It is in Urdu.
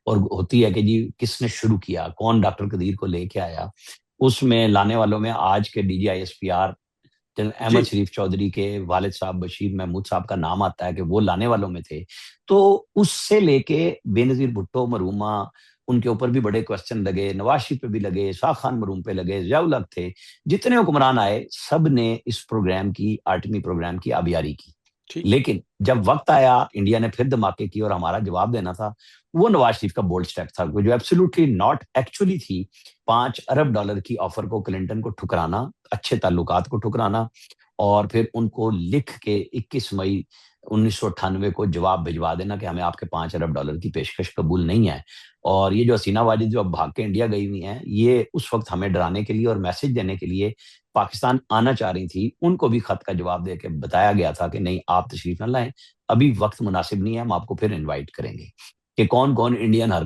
اور ہوتی ہے کہ جی کس نے شروع کیا، کون ڈاکٹر قدیر کو لے کے آیا. اس میں لانے والوں میں آج کے D G I S P R General جی احمد شریف چودھری کے والد صاحب بشیر محمود صاحب کا نام آتا ہے کہ وہ لانے والوں میں تھے. تو اس سے لے کے بے نظیر بھٹو مرحوما، ان کے اوپر بھی بڑے کوشچن لگے، نواز شریف پہ بھی لگے، شاہ خان مرحوم پہ لگے، ضیاء الحق تھے، جتنے حکمران آئے سب نے اس پروگرام کی، آرٹمی پروگرام کی آبیاری کی. ٹھیک. لیکن جب وقت آیا انڈیا نے پھر دھماکے کی اور ہمارا جواب دینا تھا، وہ نواز شریف کا بولڈ سٹیپ تھا جو ایبسولوٹلی ناٹ ایکچولی تھی. $5 ارب کی آفر کو کلنٹن کو ٹھکرانا، اچھے تعلقات کو ٹھکرانا، اور پھر ان کو لکھ کے 21 مئی 1998 کو جواب بھجوا دینا کہ ہمیں آپ کے $5 ارب کی پیشکش قبول نہیں ہے. اور یہ جو حسینہ واجد جو اب بھاگ کے انڈیا گئی ہوئی ہیں، یہ اس وقت ہمیں ڈرانے کے لیے اور میسج دینے کے لیے پاکستان آنا چاہ رہی تھی. ان کو بھی خط کا جواب دے کے بتایا گیا تھا کہ نہیں آپ تشریف نہ لائیں، ابھی وقت مناسب نہیں ہے، ہم آپ کو پھر انوائٹ کریں گے. کہ کون کون انڈین حرکت